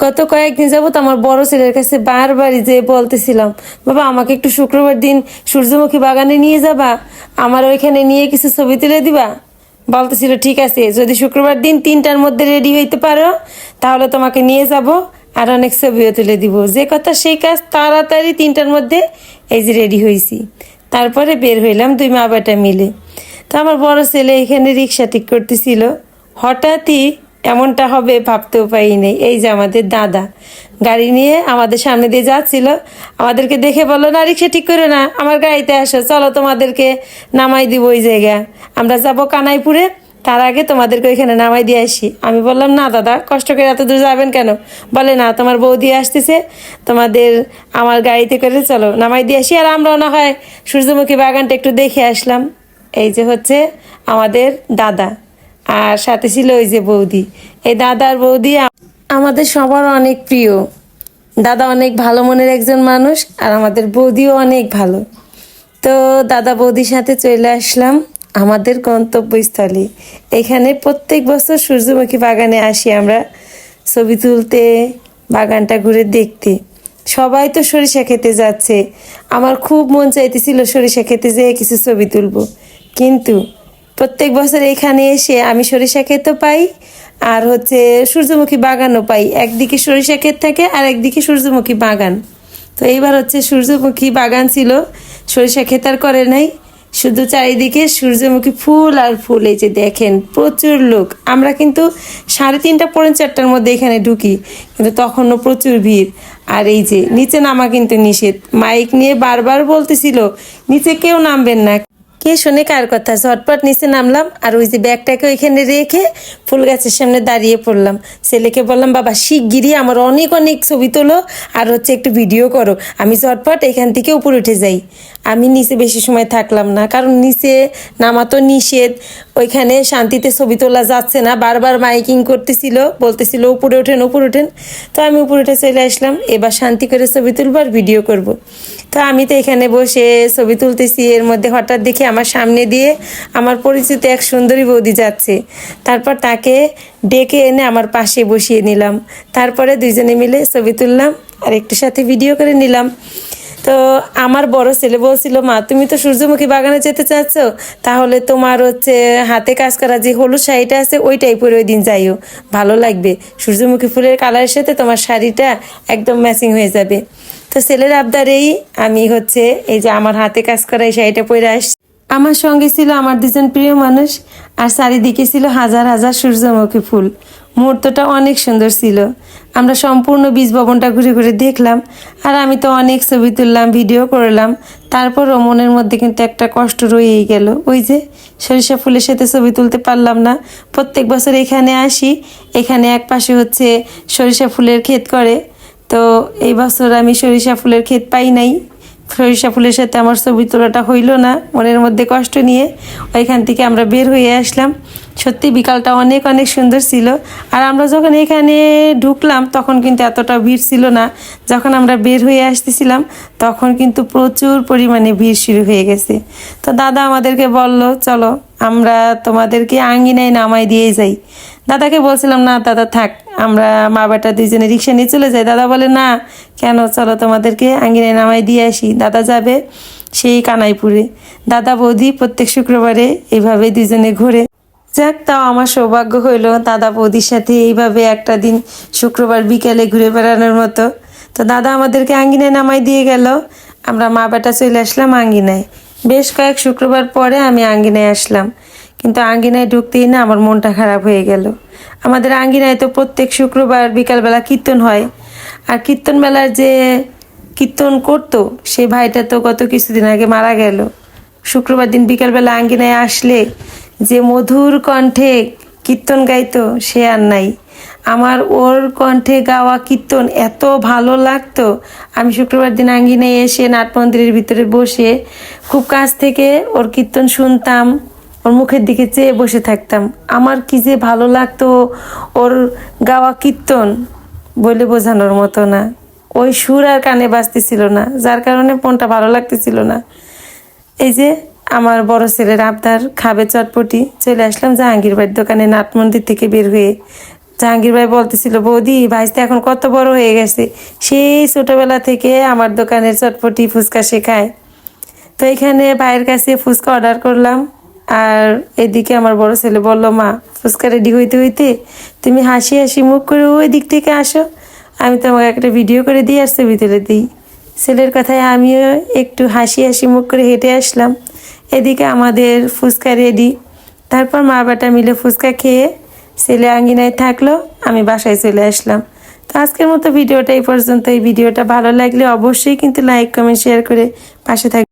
গত কয়েকদিন যাবত আমার বড় ছেলের কাছে বারবারই যে বলতেছিলাম, বাবা আমাকে একটু শুক্রবার দিন সূর্যমুখী বাগানে নিয়ে যাবা, আমার ওইখানে নিয়ে কিছু ছবি তুলে দিবা। বলতেছিল ঠিক আছে, যদি শুক্রবার দিন 3টার মধ্যে রেডি হইতে পারো তাহলে তোমাকে নিয়ে যাব, আর অনেক ছবিও তুলে দিব। যে কথা সেই কাজ, তাড়াতাড়ি 3টার মধ্যে এই যে রেডি হয়েছি। তারপরে বের হইলাম দুই মা বেটা মিলে। তো আমার বড় ছেলে এখানে রিক্সা ঠিক করতেছিল, হঠাৎই এমনটা হবে ভাবতেও পারিনি। এই যে আমাদের দাদা গাড়ি নিয়ে আমাদের সামনে দিয়ে যাচ্ছিল, আমাদেরকে দেখে বললো, না রিক্সা ঠিক করে না, আমার গাড়িতে আসো, চলো তোমাদেরকে নামাই দিব ওই জায়গা, আমরা যাব কানাইপুরে, তার আগে তোমাদেরকে ওইখানে নামাই দিয়ে আসি। আমি বললাম, না দাদা কষ্ট করে এত দূর যাবেন কেন? বলে, না তোমার বৌদি আসতেছে, তোমাদের আমার গাড়িতে করে চলো নামাই দিয়ে আসি, আর আমরাও না হয় সূর্যমুখী বাগানটা একটু দেখে আসলাম। এই যে হচ্ছে আমাদের দাদা, আর সাথে ছিল ওই যে বৌদি। এই দাদার বৌদি আমাদের সবার অনেক প্রিয়। দাদা অনেক ভালো মনের একজন মানুষ, আর আমাদের বৌদিও অনেক ভালো। তো দাদা বৌদির সাথে চলে আসলাম আমাদের গন্তব্যস্থলে। এখানে প্রত্যেক বছর সূর্যমুখী বাগানে আসি আমরা ছবি তুলতে, বাগানটা ঘুরে দেখতে। সবাই তো সরিষা খেতে যাচ্ছে, আমার খুব মন চাইতেছিল সরিষা খেতে যেয়ে কিছু ছবি তুলবো, কিন্তু প্রত্যেক বছর এখানে এসে আমি সরিষা ক্ষেতও পাই, আর হচ্ছে সূর্যমুখী বাগানও পাই। একদিকে সরিষা ক্ষেত থাকে আর একদিকে সূর্যমুখী বাগান। তো এইবার হচ্ছে সূর্যমুখী বাগান ছিল, সরিষা ক্ষেত আর করে নাই, শুধু চারিদিকে সূর্যমুখী ফুল আর ফুল। এই যে দেখেন প্রচুর লোক। আমরা কিন্তু 3:30 পৌনে 4টার মধ্যে এখানে ঢুকি, কিন্তু তখনও প্রচুর ভিড়। আর এই যে নিচে নামা কিন্তু নিষেধ, মাইক নিয়ে বারবার বলতেছিল নিচে কেউ নামবেন না। কে শোনে কার কথা? ঝটপট নিচে নামলাম, আর ওই যে ব্যাগটাকে ওইখানে রেখে ফুল গাছের সামনে দাঁড়িয়ে পড়লাম। ছেলেকে বললাম, বাবা শিগগিরই আমার অনেক অনেক ছবি তোলো, আর হচ্ছে একটু ভিডিও করো। আমি ঝটপট এখান থেকে উপরে উঠে যাই। আমি নিচে বেশি সময় থাকলাম না, কারণ নিচে নামা তো নিষেধ, ওইখানে শান্তিতে ছবি তোলা যাচ্ছে না। বারবার মাইকিং করতেছিল, বলতেছিল উপরে ওঠেন উপরে ওঠেন। তো আমি উপরে উঠে চলে আসলাম, এবার শান্তি করে ছবি তুলবো আর ভিডিও করব। তো আমি তো এখানে বসে ছবি তুলতেছি, এর মধ্যে হঠাৎ দেখি আমার সামনে দিয়ে আমার পরিচিত এক সুন্দরী বৌদি যাচ্ছে। তারপর তাকে ডেকে এনে আমার পাশে বসিয়ে নিলাম। তারপরে দুইজনে মিলে ছবি তুললাম আর একটু সাথে ভিডিও করে নিলাম। তো আমার বড় ছেলে বলছিল, মা তুমি তো সূর্যমুখী বাগানে যেতে চাচ্ছ, তাহলে তোমার হচ্ছে হাতে কাজ করা যে হলুদ শাড়িটা আছে ওইটাই পরে ওই দিন যাইও, ভালো লাগবে, সূর্যমুখী ফুলের কালারের সাথে তোমার শাড়িটা একদম ম্যাচিং হয়ে যাবে। তো ছেলের আবদারেই আমি হচ্ছে এই যে আমার হাতে কাজ করা এই শাড়িটা পরে আসছি। আমার সঙ্গে ছিল আমার দুজন প্রিয় মানুষ, আর চারিদিকে ছিল হাজার হাজার সূর্যমুখী ফুল। মুহূর্তটা অনেক সুন্দর ছিল। আমরা সম্পূর্ণ বীজ ভবনটা ঘুরে ঘুরে দেখলাম, আর আমি তো অনেক ছবি তুললাম, ভিডিও করলাম। তারপরও মনের মধ্যে কিন্তু একটা কষ্ট রয়েই গেল, ওই যে সরিষা ফুলের সাথে ছবি তুলতে পারলাম না। প্রত্যেক বছর এখানে আসি, এখানে এক পাশে হচ্ছে সরিষা ফুলের ক্ষেত করে, তো এই বছর আমি সরিষা ফুলের ক্ষেত পাই নাই। সরিষা ফুলের সাথে আমার ছবি তোলাটা হইল না, মনের মধ্যে কষ্ট নিয়ে ওইখান থেকে আমরা বের হয়ে আসলাম। সত্যি বিকালটা অনেক অনেক সুন্দর ছিল। আর আমরা যখন এখানে ঢুকলাম তখন কিন্তু এতটা ভিড় ছিল না, যখন আমরা বের হয়ে আসতেছিলাম তখন কিন্তু প্রচুর পরিমাণে ভিড় শুরু হয়ে গেছে। তো দাদা আমাদেরকে বলল, চলো আমরা তোমাদেরকে আঙ্গিনায় নামাই দিয়ে যাই। দাদাকে বলছিলাম, না দাদা থাক, আমরা মা বেটা দুইজনে রিক্সা নিয়ে চলে যাই। দাদা বলে, না কেন, চলো তোমাদেরকে আঙ্গিনায় নামাই দিয়ে আসি। দাদা যাবে সেই কানাইপুরে। দাদা বৌদি প্রত্যেক শুক্রবারে এইভাবে দুইজনে ঘুরে। যাক, তাও আমার সৌভাগ্য হইল দাদা বৌদির সাথে এইভাবে একটা দিন শুক্রবার বিকেলে ঘুরে বেড়ানোর মতো। তো দাদা আমাদেরকে আঙ্গিনায় নামাই দিয়ে গেল, আমরা মা বেটা চলে আসলাম আঙ্গিনায়। বেশ কয়েক শুক্রবার পরে আমি আঙ্গিনায় আসলাম, কিন্তু আঙ্গিনায় ঢুকতেই না আমার মনটা খারাপ হয়ে গেল। আমাদের আঙ্গিনায় তো প্রত্যেক শুক্রবার বিকালবেলা কীর্তন হয়, আর কীর্তন বেলার যে কীর্তন করতো সেই ভাইটা তো গত কিছুদিন আগে মারা গেল। শুক্রবার দিন বিকালবেলা আঙ্গিনায় আসলে যে মধুর কণ্ঠে কীর্তন গাইতো সে আর নাই। আমার ওর কণ্ঠে গাওয়া কীর্তন এত ভালো লাগতো। আমি শুক্রবার দিন আঙ্গিনায় এসে নাট মন্দিরের ভিতরে বসে খুব কাছ থেকে ওর কীর্তন শুনতাম, ওর মুখের দিকে চেয়ে বসে থাকতাম। আমার কি যে ভালো লাগতো ওর গাওয়া কীর্তন, বলে বোঝানোর মতো না। ওই সুর আর কানে বাজতেছিল না, যার কারণে মনটা ভালো লাগতেছিল না। এই যে আমার বড় ছেলের আবদার, খাবে চটপটি, চলে আসলাম জাহাঙ্গীর বাড়ির দোকানে নাট মন্দির থেকে বের হয়ে। জাহাঙ্গীর ভাই বলতেছিল, বৌদি ভাইস্তে এখন কত বড় হয়ে গেছে, সেই ছোটবেলা থেকে আমার দোকানের চটপটি ফুচকা শেখায়। তো এখানে ভাইয়ের কাছে ফুচকা অর্ডার করলাম। আর এদিকে আমার বড় ছেলে বলল, মা ফুচকা রেডি হইতে হইতে তুমি হাসি হাসি মুখ করে ওই দিক থেকে আসো, আমি তোমাকে একটা ভিডিও করে দিয়ে আর ছবি তুলে দিই। ছেলের কথায় আমিও একটু হাসি হাসি মুখ করে হেঁটে আসলাম। এদিকে আমাদের ফুচকা রেডি। তারপর মা বেটা মিলে ফুচকা খেয়ে ছেলে আঙ্গিনায় থাকলো, আমি বাসায় চলে আসলাম। তো আজকের মতো ভিডিওটা এই পর্যন্ত। এই ভিডিওটা ভালো লাগলে অবশ্যই কিন্তু লাইক কমেন্ট শেয়ার করে পাশে থাকবে।